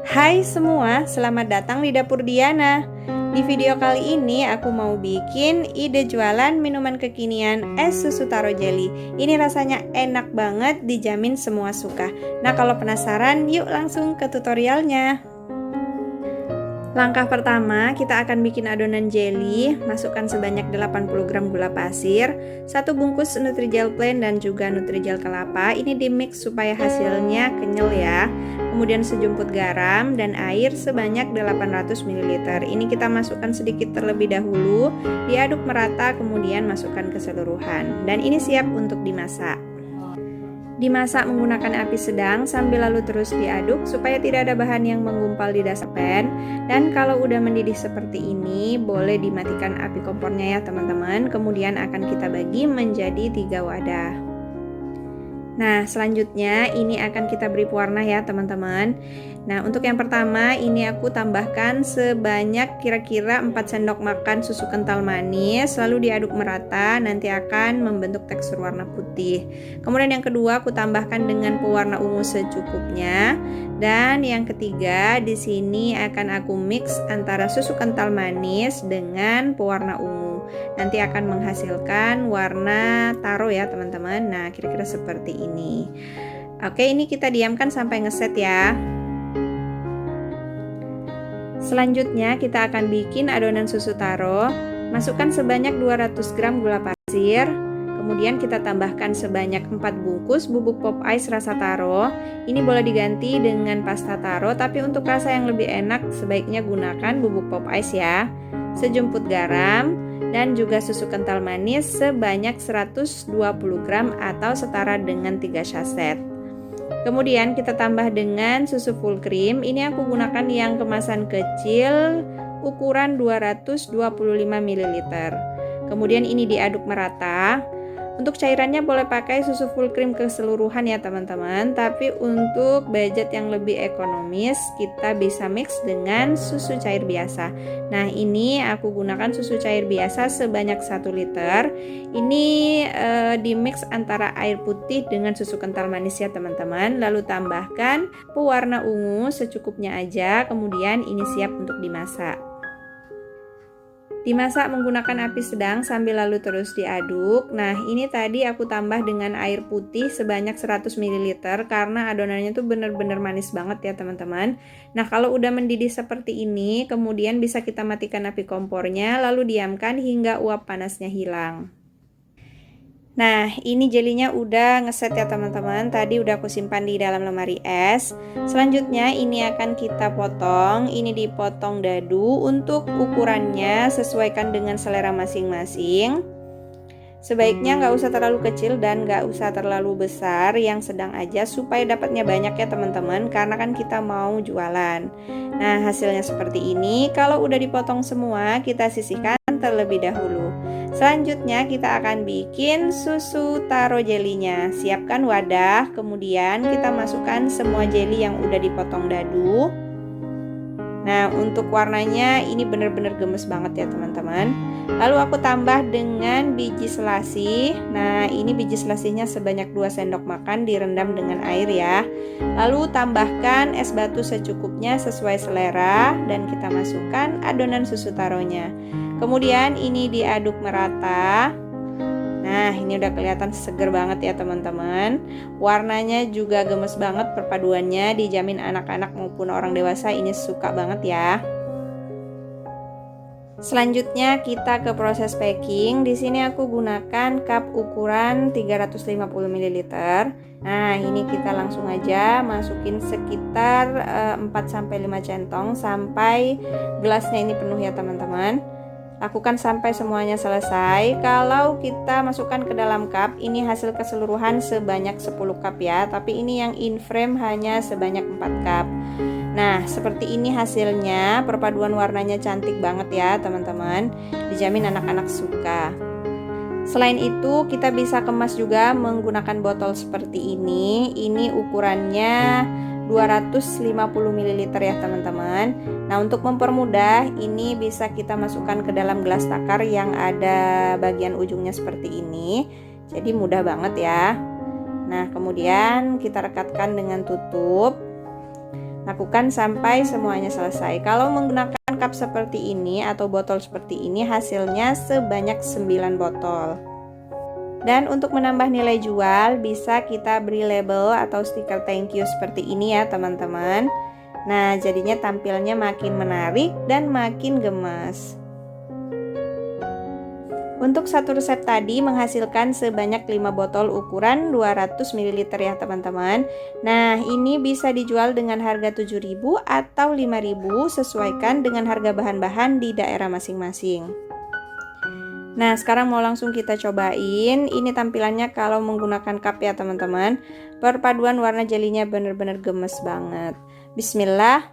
Hai semua, selamat datang di Dapur Diana. Di video kali ini aku mau bikin ide jualan minuman kekinian es susu taro jelly. Ini rasanya enak banget, dijamin semua suka. Nah, kalau penasaran, yuk langsung ke tutorialnya. Langkah pertama, kita akan bikin adonan jelly. Masukkan sebanyak 80 gram gula pasir, 1 bungkus Nutrijel plain dan juga Nutrijel kelapa. Ini dimix supaya hasilnya kenyal ya. Kemudian sejumput garam dan air sebanyak 800 ml. Ini kita masukkan sedikit terlebih dahulu, diaduk merata, kemudian masukkan keseluruhan. Dan ini siap untuk dimasak. Dimasak menggunakan api sedang sambil lalu terus diaduk supaya tidak ada bahan yang menggumpal di dasar pan. Dan kalau udah mendidih seperti ini, boleh dimatikan api kompornya ya teman-teman. Kemudian akan kita bagi menjadi 3 wadah. Nah, selanjutnya ini akan kita beri pewarna ya teman-teman. Nah, untuk yang pertama ini aku tambahkan sebanyak kira-kira 4 sendok makan susu kental manis, lalu diaduk merata, nanti akan membentuk tekstur warna putih. Kemudian yang kedua aku tambahkan dengan pewarna ungu secukupnya. Dan yang ketiga di sini akan aku mix antara susu kental manis dengan pewarna ungu. Nanti akan menghasilkan warna taro ya teman-teman. Nah, kira-kira seperti ini. Oke, ini kita diamkan sampai ngeset ya. Selanjutnya kita akan bikin adonan susu taro. Masukkan sebanyak 200 gram gula pasir. Kemudian kita tambahkan sebanyak 4 bungkus bubuk pop ice rasa taro. Ini boleh diganti dengan pasta taro, tapi untuk rasa yang lebih enak sebaiknya gunakan bubuk pop ice ya. Sejumput garam dan juga susu kental manis sebanyak 120 gram atau setara dengan 3 saset. Kemudian kita tambah dengan susu full cream. Ini aku gunakan yang kemasan kecil ukuran 225 ml. Kemudian ini diaduk merata. Untuk cairannya boleh pakai susu full cream keseluruhan ya teman-teman. Tapi untuk budget yang lebih ekonomis kita bisa mix dengan susu cair biasa. Nah, ini aku gunakan susu cair biasa sebanyak 1 liter. Ini dimix antara air putih dengan susu kental manis ya teman-teman. Lalu tambahkan pewarna ungu secukupnya aja. Kemudian ini siap untuk dimasak. Dimasak menggunakan api sedang sambil lalu terus diaduk. Nah, ini tadi aku tambah dengan air putih sebanyak 100 ml karena adonannya tuh bener-bener manis banget ya teman-teman. Nah, kalau udah mendidih seperti ini, kemudian bisa kita matikan api kompornya lalu diamkan hingga uap panasnya hilang. Nah, ini jelinya udah ngeset ya teman-teman. Tadi udah aku simpan di dalam lemari es. Selanjutnya ini akan kita potong. Ini dipotong dadu. Untuk ukurannya sesuaikan dengan selera masing-masing. Sebaiknya nggak usah terlalu kecil dan nggak usah terlalu besar, yang sedang aja supaya dapatnya banyak ya teman-teman, karena kan kita mau jualan. Nah, hasilnya seperti ini. Kalau udah dipotong semua, kita sisihkan terlebih dahulu. Selanjutnya kita akan bikin susu taro jelinya. Siapkan wadah, kemudian kita masukkan semua jelly yang udah dipotong dadu. Nah, untuk warnanya ini bener-bener gemes banget ya teman-teman. Lalu aku tambah dengan biji selasi. Nah, ini biji selasinya sebanyak 2 sendok makan direndam dengan air ya. Lalu tambahkan es batu secukupnya sesuai selera dan kita masukkan adonan susu taronya. Kemudian ini diaduk merata. Nah, ini udah kelihatan seger banget ya teman-teman. Warnanya juga gemes banget, perpaduannya dijamin anak-anak maupun orang dewasa ini suka banget ya. Selanjutnya kita ke proses packing. Di sini aku gunakan cup ukuran 350 ml. Nah, ini kita langsung aja masukin sekitar 4-5 centong sampai gelasnya ini penuh ya teman-teman. Lakukan sampai semuanya selesai. Kalau kita masukkan ke dalam cup, ini hasil keseluruhan sebanyak 10 cup ya. Tapi ini yang in frame hanya sebanyak 4 cup. Nah, seperti ini hasilnya. Perpaduan warnanya cantik banget ya teman-teman. Dijamin anak-anak suka. Selain itu, kita bisa kemas juga menggunakan botol seperti ini. Ini ukurannya 250 ml ya teman-teman. Nah, untuk mempermudah ini bisa kita masukkan ke dalam gelas takar yang ada bagian ujungnya seperti ini. Jadi mudah banget ya. Nah, kemudian kita rekatkan dengan tutup. Lakukan sampai semuanya selesai. Kalau menggunakan cup seperti ini atau botol seperti ini, hasilnya sebanyak 9 botol. Dan untuk menambah nilai jual, bisa kita beri label atau stiker thank you seperti ini ya teman-teman. Nah, jadinya tampilnya makin menarik dan makin gemas. Untuk satu resep tadi menghasilkan sebanyak 5 botol ukuran 200 ml ya teman-teman. Nah, ini bisa dijual dengan harga 7.000 atau 5.000 sesuaikan dengan harga bahan-bahan di daerah masing-masing. Nah, sekarang mau langsung kita cobain. Ini tampilannya kalau menggunakan cup ya teman-teman. Perpaduan warna jelinya bener-bener gemes banget. Bismillah.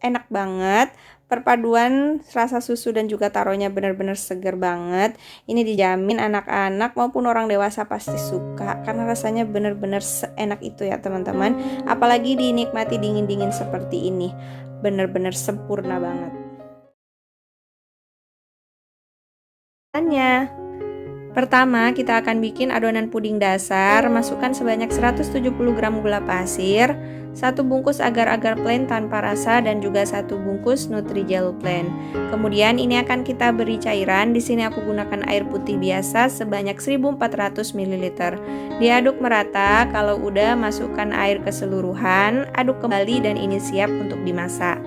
Enak banget. Perpaduan rasa susu dan juga taronya benar-benar segar banget. Ini dijamin anak-anak maupun orang dewasa pasti suka karena rasanya benar-benar seenak itu ya teman-teman. Apalagi dinikmati dingin-dingin seperti ini. Benar-benar sempurna banget. Pertama, kita akan bikin adonan puding dasar. Masukkan sebanyak 170 gram gula pasir, 1 bungkus agar-agar plain tanpa rasa, dan juga 1 bungkus Nutrijel plain. Kemudian ini akan kita beri cairan. Di sini aku gunakan air putih biasa sebanyak 1400 ml. Diaduk merata. Kalau udah, masukkan air keseluruhan, aduk kembali dan ini siap untuk dimasak.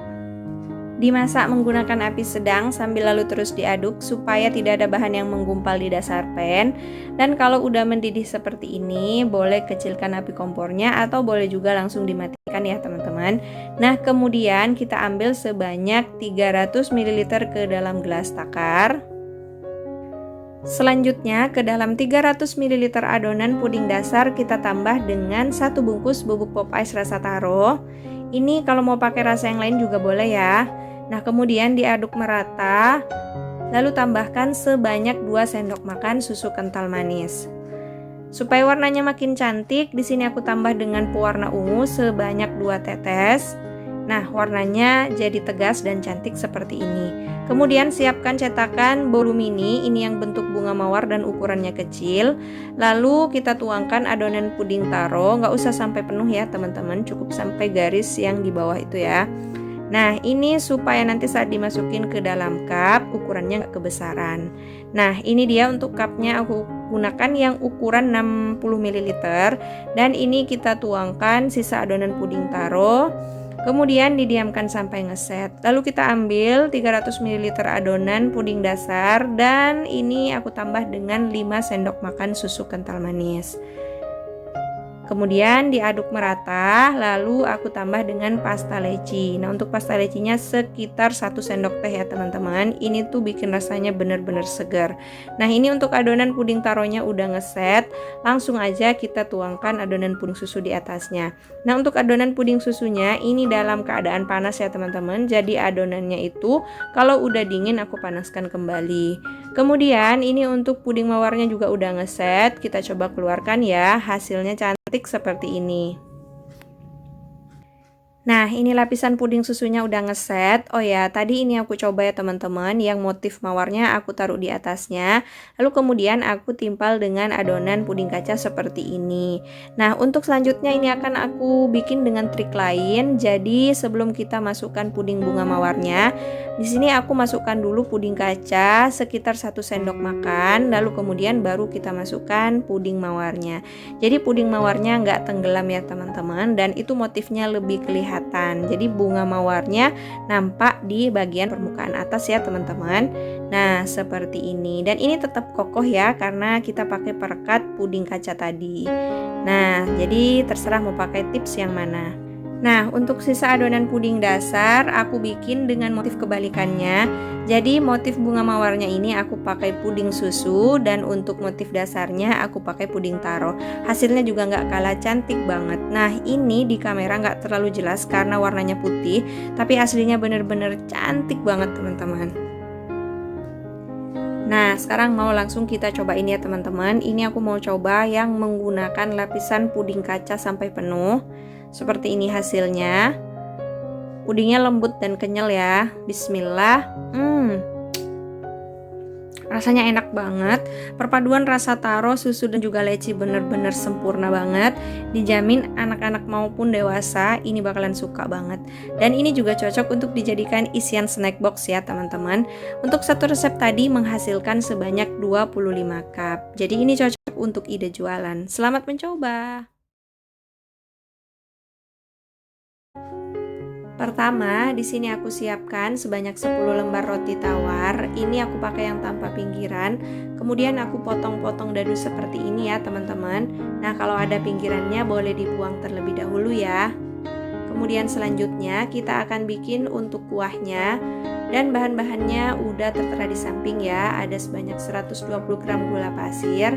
Dimasak menggunakan api sedang sambil lalu terus diaduk supaya tidak ada bahan yang menggumpal di dasar pan. Dan kalau udah mendidih seperti ini, boleh kecilkan api kompornya atau boleh juga langsung dimatikan ya teman-teman. Nah, kemudian kita ambil sebanyak 300 ml ke dalam gelas takar. Selanjutnya, ke dalam 300 ml adonan puding dasar kita tambah dengan 1 bungkus bubuk pop ice rasa taro. Ini kalau mau pakai rasa yang lain juga boleh ya. Nah, kemudian diaduk merata, lalu tambahkan sebanyak 2 sendok makan susu kental manis. Supaya warnanya makin cantik, di sini aku tambah dengan pewarna ungu sebanyak 2 tetes. Nah, warnanya jadi tegas dan cantik seperti ini. Kemudian siapkan cetakan bolu mini, ini yang bentuk bunga mawar dan ukurannya kecil. Lalu kita tuangkan adonan puding taro, nggak usah sampai penuh ya teman-teman, cukup sampai garis yang di bawah itu ya. Nah, ini supaya nanti saat dimasukin ke dalam cup, ukurannya nggak kebesaran. Nah, ini dia untuk cupnya aku gunakan yang ukuran 60 ml. Dan ini kita tuangkan sisa adonan puding taro. Kemudian didiamkan sampai ngeset. Lalu kita ambil 300 ml adonan puding dasar. Dan ini aku tambah dengan 5 sendok makan susu kental manis. Kemudian diaduk merata, lalu aku tambah dengan pasta leci. Nah, untuk pasta lecinya sekitar 1 sendok teh ya teman-teman. Ini tuh bikin rasanya bener-bener segar. Nah, ini untuk adonan puding taronya udah ngeset. Langsung aja kita tuangkan adonan puding susu di atasnya. Nah, untuk adonan puding susunya ini dalam keadaan panas ya teman-teman. Jadi adonannya itu kalau udah dingin aku panaskan kembali. Kemudian ini untuk puding mawarnya juga udah ngeset. Kita coba keluarkan ya, hasilnya cantik seperti ini. Nah, ini lapisan puding susunya udah ngeset. Oh ya, tadi ini aku coba ya teman-teman, yang motif mawarnya aku taruh di atasnya. Lalu kemudian aku timpal dengan adonan puding kaca seperti ini. Nah, untuk selanjutnya ini akan aku bikin dengan trik lain. Jadi, sebelum kita masukkan puding bunga mawarnya, di sini aku masukkan dulu puding kaca sekitar 1 sendok makan. Lalu kemudian baru kita masukkan puding mawarnya. Jadi, puding mawarnya nggak tenggelam ya teman-teman. Dan itu motifnya lebih kelihatan. Jadi bunga mawarnya nampak di bagian permukaan atas ya teman-teman. Nah, seperti ini. Dan ini tetap kokoh ya karena kita pakai perekat puding kaca tadi. Nah, jadi terserah mau pakai tips yang mana. Nah, untuk sisa adonan puding dasar aku bikin dengan motif kebalikannya. Jadi motif bunga mawarnya ini aku pakai puding susu, dan untuk motif dasarnya aku pakai puding taro. Hasilnya juga nggak kalah cantik banget. Nah, ini di kamera nggak terlalu jelas karena warnanya putih, tapi aslinya bener-bener cantik banget teman-teman. Nah, sekarang mau langsung kita cobain ya teman-teman. Ini aku mau coba yang menggunakan lapisan puding kaca sampai penuh. Seperti ini hasilnya. Pudingnya lembut dan kenyal ya. Bismillah. Rasanya enak banget. Perpaduan rasa taro, susu dan juga leci bener-bener sempurna banget. Dijamin anak-anak maupun dewasa ini bakalan suka banget. Dan ini juga cocok untuk dijadikan isian snack box ya teman-teman. Untuk satu resep tadi menghasilkan sebanyak 25 cup. Jadi ini cocok untuk ide jualan. Selamat mencoba. Pertama, di sini aku siapkan sebanyak 10 lembar roti tawar. Ini aku pakai yang tanpa pinggiran. Kemudian aku potong-potong dadu seperti ini ya, teman-teman. Nah, kalau ada pinggirannya boleh dibuang terlebih dahulu ya. Kemudian selanjutnya kita akan bikin untuk kuahnya. Dan bahan-bahannya udah tertera di samping ya. Ada sebanyak 120 gram gula pasir,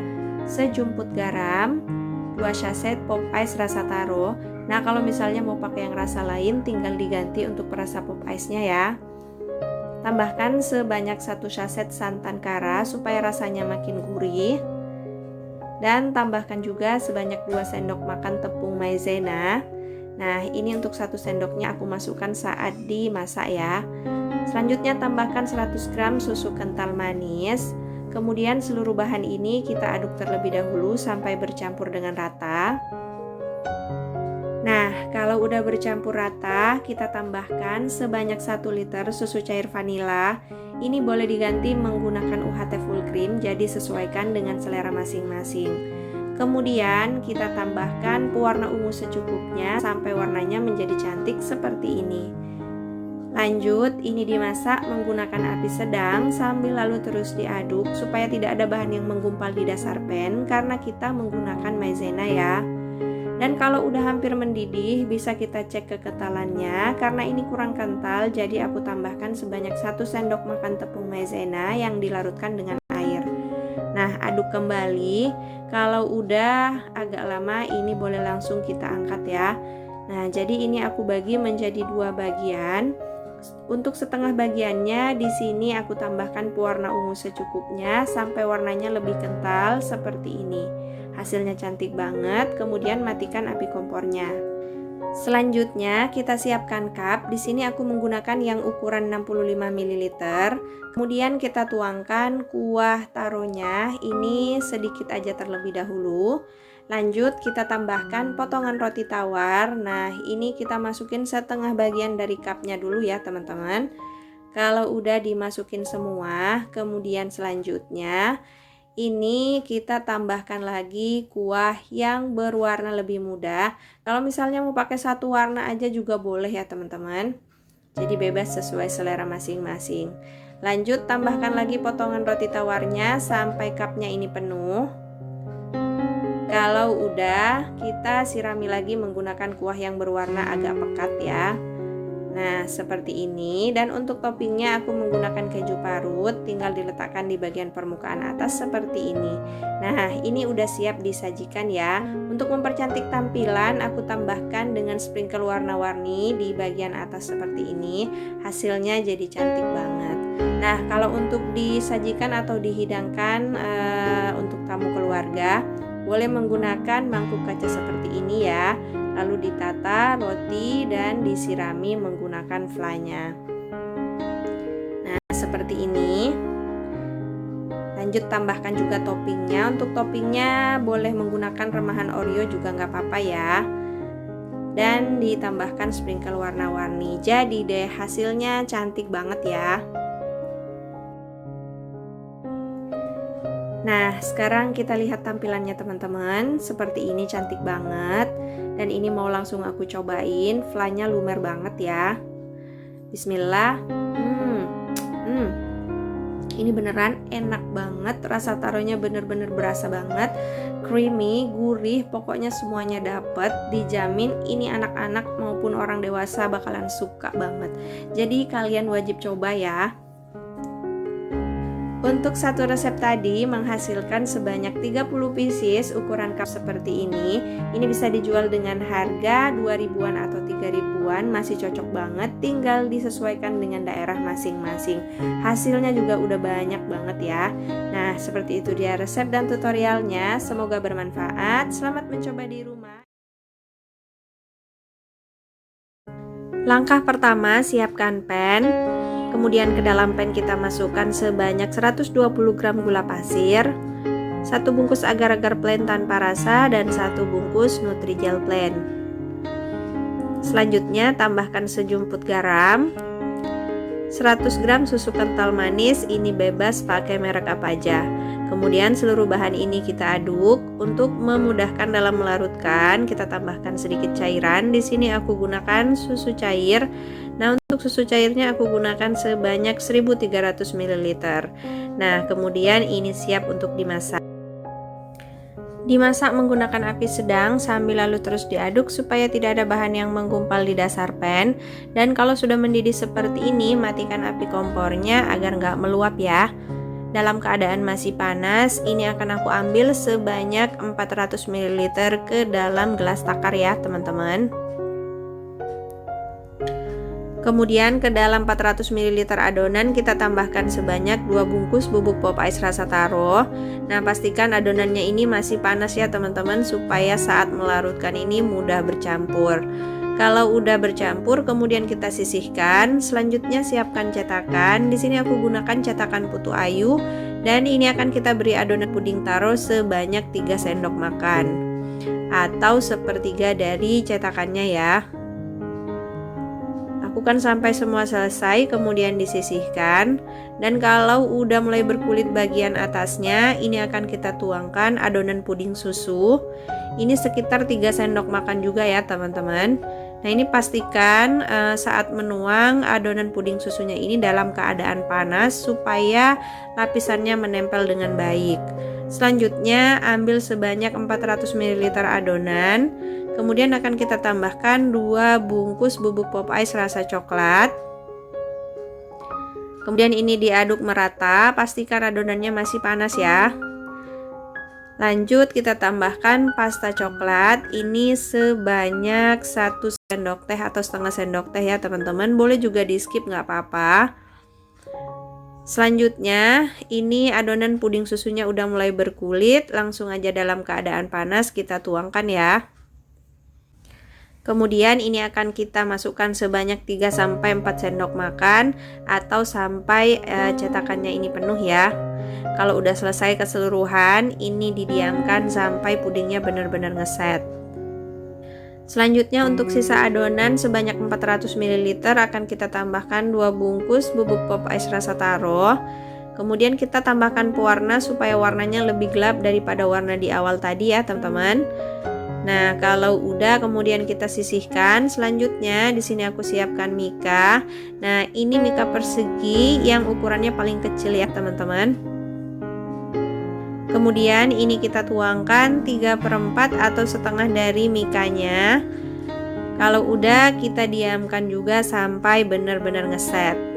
sejumput garam, 2 saset pop ice rasa taro. Nah, kalau misalnya mau pakai yang rasa lain tinggal diganti untuk perasa pop ice-nya ya. Tambahkan sebanyak 1 saset santan kara supaya rasanya makin gurih. Dan tambahkan juga sebanyak 2 sendok makan tepung maizena. Nah, ini untuk 1 sendoknya aku masukkan saat dimasak ya. Selanjutnya tambahkan 100 gram susu kental manis. Kemudian seluruh bahan ini kita aduk terlebih dahulu sampai bercampur dengan rata. Nah, kalau udah bercampur rata, kita tambahkan sebanyak 1 liter susu cair vanila. Ini boleh diganti menggunakan UHT full cream, jadi sesuaikan dengan selera masing-masing. Kemudian kita tambahkan pewarna ungu secukupnya sampai warnanya menjadi cantik seperti ini. Lanjut, ini dimasak menggunakan api sedang sambil lalu terus diaduk supaya tidak ada bahan yang menggumpal di dasar pan karena kita menggunakan maizena ya. Dan kalau udah hampir mendidih, bisa kita cek kekentalannya. Karena ini kurang kental, jadi aku tambahkan sebanyak 1 sendok makan tepung maizena yang dilarutkan dengan air. Nah, aduk kembali. Kalau udah agak lama, ini boleh langsung kita angkat ya. Nah, jadi ini aku bagi menjadi 2 bagian. Untuk setengah bagiannya, di sini aku tambahkan pewarna ungu secukupnya sampai warnanya lebih kental seperti ini. Hasilnya cantik banget. Kemudian matikan api kompornya. Selanjutnya kita siapkan cup. Di sini aku menggunakan yang ukuran 65 ml. Kemudian kita tuangkan kuah taronya. Ini sedikit aja terlebih dahulu. Lanjut kita tambahkan potongan roti tawar. Nah, ini kita masukin setengah bagian dari cupnya dulu ya teman-teman. Kalau udah dimasukin semua, kemudian selanjutnya ini kita tambahkan lagi kuah yang berwarna lebih muda. Kalau misalnya mau pakai satu warna aja juga boleh ya teman-teman. Jadi bebas sesuai selera masing-masing. Lanjut tambahkan lagi potongan roti tawarnya sampai cupnya ini penuh. Kalau udah, kita sirami lagi menggunakan kuah yang berwarna agak pekat ya. Nah, seperti ini. Dan untuk toppingnya aku menggunakan keju parut, tinggal diletakkan di bagian permukaan atas seperti ini. Nah, ini udah siap disajikan ya. Untuk mempercantik tampilan, aku tambahkan dengan sprinkle warna-warni di bagian atas seperti ini. Hasilnya jadi cantik banget. Nah, kalau untuk disajikan atau dihidangkan untuk tamu keluarga, boleh menggunakan mangkuk kaca seperti ini ya. Lalu ditata roti dan disirami menggunakan flanya. Nah, seperti ini. Lanjut tambahkan juga toppingnya. Untuk toppingnya boleh menggunakan remahan Oreo juga nggak apa-apa ya. Dan ditambahkan sprinkle warna-warni. Jadi deh hasilnya cantik banget ya. Nah, sekarang kita lihat tampilannya teman-teman. Seperti ini cantik banget. Dan ini mau langsung aku cobain. Flanya lumer banget ya. Bismillah. Ini beneran enak banget. Rasa taronya bener-bener berasa banget. Creamy, gurih, pokoknya semuanya dapet. Dijamin ini anak-anak maupun orang dewasa bakalan suka banget. Jadi kalian wajib coba ya. Untuk satu resep tadi menghasilkan sebanyak 30 pieces ukuran cup seperti ini. Ini bisa dijual dengan harga 2.000-an atau 3.000-an, masih cocok banget, tinggal disesuaikan dengan daerah masing-masing. Hasilnya juga udah banyak banget ya. Nah, seperti itu dia resep dan tutorialnya. Semoga bermanfaat. Selamat mencoba di rumah. Langkah pertama, siapkan pan. Kemudian ke dalam pan kita masukkan sebanyak 120 gram gula pasir, 1 bungkus agar-agar plain tanpa rasa, dan 1 bungkus Nutrijel plain. Selanjutnya tambahkan sejumput garam, 100 gram susu kental manis, ini bebas pakai merek apa aja. Kemudian seluruh bahan ini kita aduk. Untuk memudahkan dalam melarutkan, kita tambahkan sedikit cairan. Di sini aku gunakan susu cair. Nah, untuk susu cairnya aku gunakan sebanyak 1300 ml. Nah, kemudian ini siap untuk dimasak. Dimasak menggunakan api sedang sambil lalu terus diaduk supaya tidak ada bahan yang menggumpal di dasar pan. Dan kalau sudah mendidih seperti ini, matikan api kompornya agar nggak meluap ya. Dalam keadaan masih panas, ini akan aku ambil sebanyak 400 ml ke dalam gelas takar ya teman-teman. Kemudian ke dalam 400 ml adonan kita tambahkan sebanyak 2 bungkus bubuk pop ice rasa taro. Nah, pastikan adonannya ini masih panas ya teman-teman, supaya saat melarutkan ini mudah bercampur. Kalau udah bercampur, kemudian kita sisihkan. Selanjutnya siapkan cetakan. Di sini aku gunakan cetakan Putu Ayu, dan ini akan kita beri adonan puding taro sebanyak 3 sendok makan atau sepertiga dari cetakannya ya. Lakukan sampai semua selesai, kemudian disisihkan. Dan kalau udah mulai berkulit bagian atasnya, ini akan kita tuangkan adonan puding susu. Ini sekitar 3 sendok makan juga ya teman-teman. Nah, ini pastikan saat menuang adonan puding susunya ini dalam keadaan panas supaya lapisannya menempel dengan baik. Selanjutnya ambil sebanyak 400 ml adonan. Kemudian akan kita tambahkan 2 bungkus bubuk pop ice rasa coklat. Kemudian ini diaduk merata, pastikan adonannya masih panas ya. Lanjut kita tambahkan pasta coklat, ini sebanyak 1 sendok teh atau setengah sendok teh ya teman-teman. Boleh juga di skip nggak apa-apa. Selanjutnya ini adonan puding susunya udah mulai berkulit, langsung aja dalam keadaan panas kita tuangkan ya. Kemudian ini akan kita masukkan sebanyak 3-4 sendok makan atau sampai cetakannya ini penuh ya. Kalau udah selesai keseluruhan, ini didiamkan sampai pudingnya benar-benar ngeset. Selanjutnya untuk sisa adonan sebanyak 400 ml akan kita tambahkan 2 bungkus bubuk pop ice rasa taro. Kemudian kita tambahkan pewarna supaya warnanya lebih gelap daripada warna di awal tadi ya teman-teman. Nah, kalau udah kemudian kita sisihkan. Selanjutnya di sini aku siapkan mika. Nah, ini mika persegi yang ukurannya paling kecil ya teman-teman. Kemudian ini kita tuangkan 3/4 atau setengah dari mikanya. Kalau udah kita diamkan juga sampai benar-benar ngeset.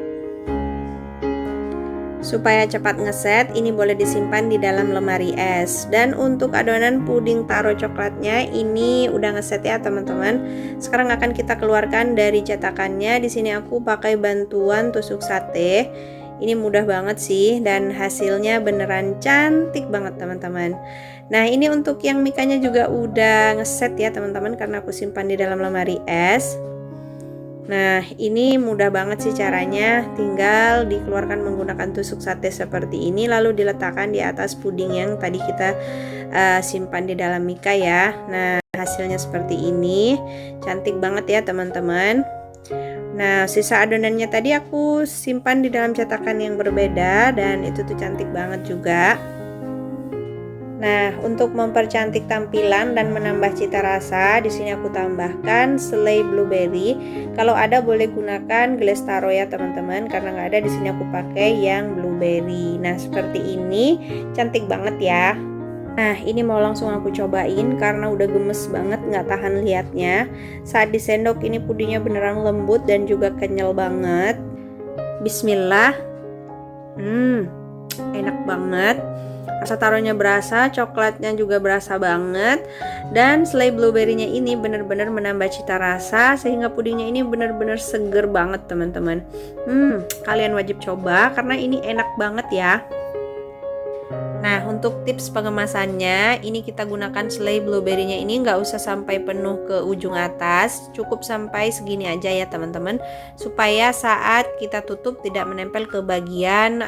Supaya cepat ngeset, ini boleh disimpan di dalam lemari es. Dan untuk adonan puding taro coklatnya ini udah ngeset ya teman-teman. Sekarang akan kita keluarkan dari cetakannya. Di sini aku pakai bantuan tusuk sate. Ini mudah banget sih dan hasilnya beneran cantik banget teman-teman. Nah, ini untuk yang mikanya juga udah ngeset ya teman-teman karena aku simpan di dalam lemari es. Nah, ini mudah banget sih caranya, tinggal dikeluarkan menggunakan tusuk sate seperti ini lalu diletakkan di atas puding yang tadi kita simpan di dalam mika ya. Nah, hasilnya seperti ini, cantik banget ya teman-teman. Nah, sisa adonannya tadi aku simpan di dalam cetakan yang berbeda dan itu tuh cantik banget juga. Nah, untuk mempercantik tampilan dan menambah cita rasa, di sini aku tambahkan selai blueberry. Kalau ada boleh gunakan gelas taro ya teman-teman, karena nggak ada di sini aku pakai yang blueberry. Nah, seperti ini cantik banget ya. Nah, ini mau langsung aku cobain karena udah gemes banget, nggak tahan liatnya. Saat disendok ini pudingnya beneran lembut dan juga kenyal banget. Bismillah. Enak banget. Rasa taronya berasa, coklatnya juga berasa banget. Dan selai blueberry-nya ini bener-bener menambah cita rasa sehingga pudingnya ini bener-bener seger banget teman-teman. Kalian wajib coba karena ini enak banget ya. Nah, untuk tips pengemasannya, ini kita gunakan selai blueberry-nya ini nggak usah sampai penuh ke ujung atas, cukup sampai segini aja ya teman-teman, supaya saat kita tutup tidak menempel ke bagian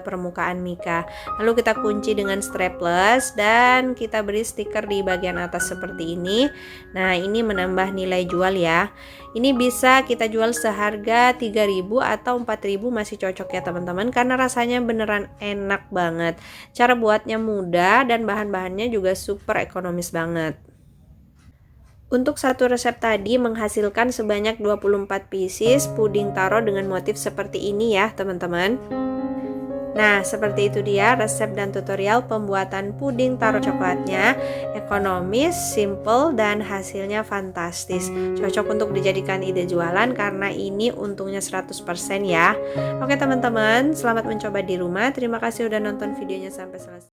permukaan mika. Lalu kita kunci dengan strapless dan kita beri stiker di bagian atas seperti ini. Nah, ini menambah nilai jual ya. Ini bisa kita jual seharga 3.000 atau 4.000 masih cocok ya teman-teman, karena rasanya beneran enak banget. Cara buatnya mudah dan bahan-bahannya juga super ekonomis banget. Untuk satu resep tadi menghasilkan sebanyak 24 pieces puding taro dengan motif seperti ini ya teman-teman. Nah, seperti itu dia resep dan tutorial pembuatan puding taro coklatnya. Ekonomis, simple, dan hasilnya fantastis. Cocok untuk dijadikan ide jualan karena ini untungnya 100% ya. Oke teman-teman, selamat mencoba di rumah. Terima kasih udah nonton videonya sampai selesai.